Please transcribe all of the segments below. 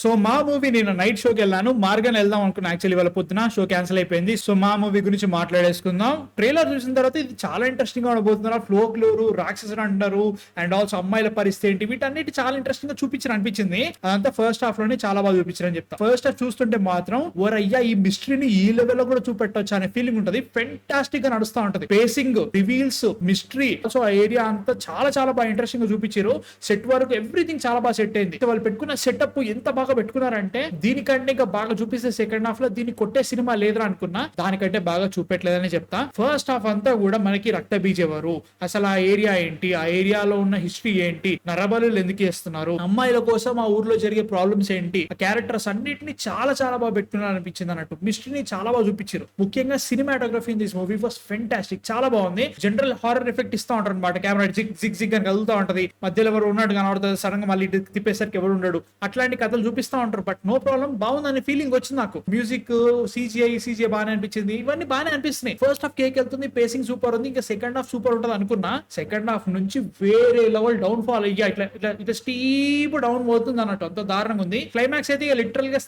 So మా movie నేను night షోకి వెళ్ళాను. మార్గన్ వెళ్దాం అనుకున్నా, యాక్చువల్లీ వాళ్ళ పొద్దున షో క్యాన్సిల్ అయిపోయింది. సో మా మూవీ గురించి మాట్లాడేసుకుందాం. ట్రైలర్ చూసిన తర్వాత ఇది చాలా ఇంట్రెస్టింగ్ గా ఉండబోతున్నారు. ఫ్లోక్లోరు రాక్షసులు అంటారు అండ్ ఆల్సో అమ్మాయిల పరిస్థితి ఏంటి, వీటన్నిటి చాలా ఇంట్రెస్టింగ్ గా చూపించారు అనిపించింది. అదంతా ఫస్ట్ హాఫ్ లోనే చాలా బాగా చూపించారని చెప్తా. ఫస్ట్ హాఫ్ చూస్తుంటే మాత్రం ఓరయ్యా ఈ మిస్టరీని ఈ లెవెల్ లో కూడా చూపెట్టొచ్చు అనే ఫీలింగ్ ఉంటది. ఫెంటాస్టిక్ గా నడుస్తూ ఉంటది. పేసింగ్, రివీల్స్, మిస్టరీ, సో ఆ ఏరియా అంతా చాలా చాలా బాగా ఇంట్రెస్టింగ్ గా చూపించారు. సెట్ వరకు ఎవ్రీథింగ్ చాలా బాగా సెట్ అయింది. వాళ్ళు పెట్టుకున్న సెటప్ ఎంత బాగా పెట్టుకున్నారంటే దీనికంటే ఇంకా బాగా చూపిస్తే సెకండ్ హాఫ్ లో దీన్ని కొట్టే సినిమా లేదురా అనుకున్నా, దానికంటే బాగా చూపెట్టలేదని చెప్తా. ఫస్ట్ హాఫ్ అంతా కూడా మనకి రక్త బీజ్ ఎవరు, అసలు ఆ ఏరియా ఏంటి, ఆ ఏరియాలో ఉన్న హిస్టరీ ఏంటి, నరబలులు ఎందుకు చేస్తున్నారు, అమ్మాయిల కోసం ఆ ఊర్లో జరిగే ప్రాబ్లమ్స్ ఏంటి, ఆ క్యారెక్టర్స్ అన్నిటిని చాలా చాలా బాగా పెట్టుకున్నారు అనిపించింది అన్నట్టు. మిస్టరీని చాలా బాగా చూపించారు. ముఖ్యంగా cinematography in this movie was fantastic, చాలా బాగుంది. జనరల్ హారర్ ఎఫెక్ట్ ఇస్తా ఉంటారు అనమాట. కెమెరా జిగ్ జిగ్ జిగ్ అని కదులుతా ఉంటది, మధ్యలో ఎవరు ఉన్నాడు కనబడుతుంది, సడన్ గా మళ్ళీ తిప్పేసరికి ఎవరు ఉండడు, అట్లాంటి కథలు చూపిస్తా ఉంటారు. బట్ నో ప్రాబ్లం, బాగుందని ఫీలింగ్ వచ్చింది నాకు. మ్యూజిక్, సీజీఐ బాగానే అనిపించింది, ఇవన్నీ బాగానే అనిపిస్తున్నాయి. ఫస్ట్ హాఫ్ కేక్ వెళ్తుంది, పేసింగ్ సూపర్ ఉంది, ఇంకా సెకండ్ హాఫ్ సూపర్ ఉంటుంది అనుకున్నా. సెకండ్ హాఫ్ నుంచి వేరే లెవెల్ డౌన్ ఫాల్ అయ్యా, ఇట్లా స్టీప్ డౌన్ పోతుంది అన్నట్టు, అంత దారుణంగా ఉంది. క్లైమాక్స్ అయితే ఇక లిటరల్ గా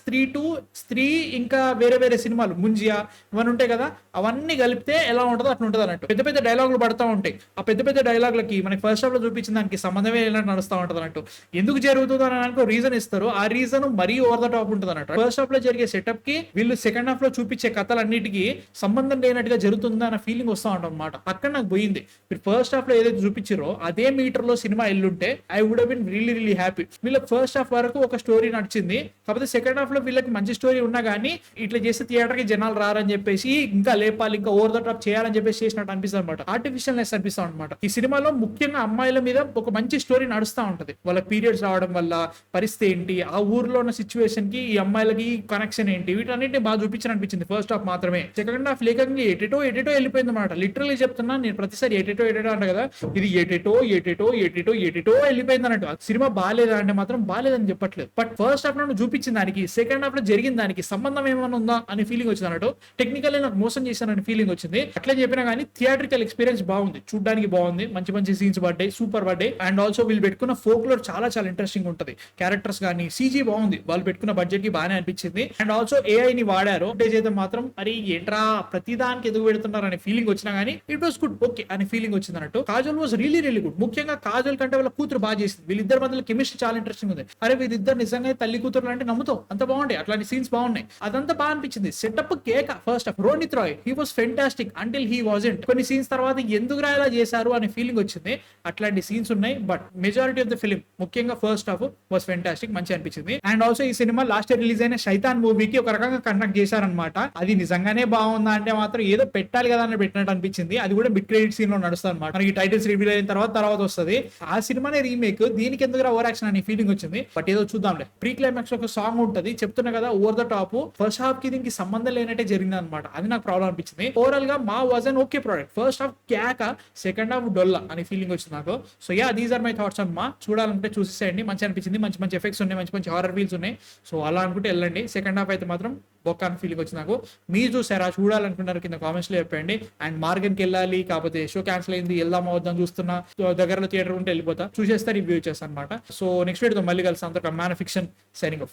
స్త్రీ ఇంకా వేరే వేరే సినిమాలు ముంజియా ఇవన్నీ ఉంటాయి కదా, అవన్నీ కలిపితే ఎలా ఉంటుందో అట్లా ఉంటుంది అన్నట్టు. పెద్ద పెద్ద డైలాగులు పడతా ఉంటాయి. ఆ పెద్ద పెద్ద డైలాగులకి మనకి ఫస్ట్ హాఫ్ లో చూపించిన దానికి సంబంధమే లేనట్టు నడుస్తూ ఉంటుంది అన్నట్టు. ఎందుకు జరుగుతుందో అని అనుకో రీజన్ ఇస్తారు, ఆ రీజన్ మరీ ఓవర్ ద టాప్ ఉంటుంది అన్నట్టు. ఫస్ట్ హాఫ్ లో జరిగే సెటప్ కి వీళ్ళు సెకండ్ హాఫ్ లో చూపించే కథలన్నిటికీ సంబంధం లేనట్టుగా జరుగుతుందా అన్న ఫీలింగ్ వస్తూ ఉంటుంది అనమాట. అక్కడ నాకు పోయింది. మీరు ఫస్ట్ హాఫ్ లో ఏదైతే చూపించారో అదే మీటర్ లో సినిమా ఎల్లుంటే I would have been really really happy. వీళ్ళకి ఫస్ట్ హాఫ్ వరకు ఒక స్టోరీ నడిచింది, కాకపోతే సెకండ్ హాఫ్ లో వీళ్ళకి మంచి స్టోరీ ఉన్నా కానీ ఇట్లా చేస్తే థియేటర్ కి జనాలు రారని చెప్పేసి ఇంకా లేపాలి, ఇంకా ఓవర్ ద టాప్ చేయాలని చెప్పేసి చేసినట్టు అనిపిస్తుంది అనమాట. ఆర్టిఫిషియల్నెస్ అనిపిస్తా అనమాట. ఈ సినిమాలో ముఖ్యంగా అమ్మాయిల మీద ఒక మంచి స్టోరీ నడుస్తూ ఉంటది. వాళ్ళ పీరియడ్స్ రావడం వల్ల పరిస్థితి ఏంటి, ఆ ఊర్లో ఉన్న సిచ్యువేషన్ కి ఈ అమ్మాయిలకి కనెక్షన్ ఏంటి, వీటన్నిటిని బాగా చూపించాలనిపించింది ఫస్ట్ హాఫ్ మాత్రమే. సెకండ్ హాఫ్ లేకంగా ఎటెటో వెళ్ళిపోయింది అనమాట. లిటరల్లీ చెప్తున్నా, నేను ప్రతిసారి ఎటెటో అంట కదా, ఇది ఎటెటో వెళ్ళిపోయింది అన్నట్టు. సినిమా బాగాలేదా అంటే మాత్రం బాగాలేదని చెప్పట్లేదు, బట్ ఫస్ట్ హాఫ్ లో చూపించిన దానికి సెకండ్ హాఫ్ లో జరిగిన దానికి సంబంధం ఏమైనా ఉందా అని ఫీలింగ్ వచ్చింది అన్నట్టు. టెక్నికల్ నాకు మోసం చేశానని ఫీలింగ్ వచ్చింది. అట్లా చెప్పినా కానీ థియేట్రికల్ ఎక్స్పీరియన్స్ బాగుంది, చూడడానికి బాగుంది, మంచి మంచి సీన్స్ పడ్డాయి, సూపర్ పడ్డాయి. అండ్ ఆల్సో వీళ్ళు పెట్టుకున్న ఫోక్లోర్ చాలా చాలా ఇంట్రెస్టింగ్ ఉంటుంది. క్యారెక్టర్స్ కానీ సీజీ బాగుంది, వాళ్ళు పెట్టుకున్న బడ్జెట్ కి బాగానే అనిపించింది. అండ్ ఆల్సో ఏఐ ని వాడారు. అయితే మాత్రం మరి ఏంట్రా ప్రతిదానికి ఎదుగు పెడుతున్నారు అనే ఫీలింగ్ వచ్చినా కానీ ఇట్ వాస్ గుడ్, ఓకే అనే ఫీలింగ్ వచ్చింది అన్నట్టు. Kajal was really really good. ముఖ్యంగా కాజల్ కంటే వాళ్ళ కూతురు బాగా చేసింది. వీళ్ళిద్దరి మధ్యలో కెమిస్ట్రీ చాలా ఇంట్రెస్టింగ్ ఉంది. అరే వీళ్ళిద్దరు నిజంగా తల్లి కూతురు అంటే నమ్ముతాం, అంత బాగుంటాయి. అట్లాంటి సీన్స్ బాగున్నాయి, అదంతా బాగా అనిపించింది. సెటప్ కేక first half. Ronit Roy he was fantastic until he wasn't. కొన్ని సీన్స్ తర్వాత ఎందుకు రాయలా చేశారు అనే ఫీలింగ్ వచ్చింది. అట్లాంటి సీన్స్ ఉన్నాయి, but majority of the film ముఖ్యంగా ఫస్ట్ హాఫ్ వాస్ ఫెంటాస్టిక్, మంచి అనిపించింది. అండ్ ఆల్సో ఈ సినిమా లాస్ట్ ఇయర్ రిలీజ్ అయిన శైతాన్ మూవీకి ఒక రకంగా కండక్ట్ చేశారనమాట. అది నిజంగానే బాగుందా అంటే మాత్రం ఏదో పెట్టాలి కదా అని పెట్టినట్టు అనిపించింది. అది కూడా మిడ్ క్రెడిట్ సీన్ లో నడుస్తుంది అనమాట. మనకి టైటిల్స్ రివీల్ అయిన తర్వాత వస్తుంది. ఆ సినిమానే రీమేక్, దీనికి ఎందుకు ఓవర్ యాక్షన్ అనే ఫీలింగ్ వచ్చింది. బట్ ఏదో చూద్దాంలే. ప్రీ క్లైమాక్స్ ఒక సాంగ్ ఉంటుంది, చెప్తున్నా కదా over the top. First half కి దీనికి సంబంధం లేనట్టే జరిగింది అనమాట. అది నాకు ప్రాబ్లం అనిపించింది. ఓవరాల్ గా మా was an okay product. First half క్యాక, సెకండ్ హాఫ్ డొల్లా అనే ఫీలింగ్ వచ్చింది నాకు. So yeah, these are my thoughts on మా. చూడాలంటే చూసేసేయండి, మంచి అనిపించింది. మంచి మంచి ఎఫెక్ట్స్ ఉన్నాయి, మంచి మంచి హారర్ ఫీల్స్ ఉన్నాయి. సో అలా అనుకుంటే వెళ్ళండి. సెకండ్ హాఫ్ అయితే మాత్రం బొక్క అని ఫీలింగ్ వచ్చింది నాకు. మీరు చూసారా, చూడాలనుకుంటున్నారు కింద కామెంట్స్ లో చెప్పండి. అండ్ మార్గన్ కి వెళ్ళాలి, కాకపోతే షో క్యాన్సిల్ అయింది, వెళ్దాం అవుద్దాం చూస్తున్నా, దగ్గరలో థియేటర్ ఉంటే వెళ్ళిపోతా, చూసేస్తే రివ్యూ చేస్తాను అనమాట. సో నెక్స్ట్ వీడియోతో మళ్ళీ కలిసి అంతకు మ్యాన్ ఫిక్షన్ సైనింగ్ ఆఫ్.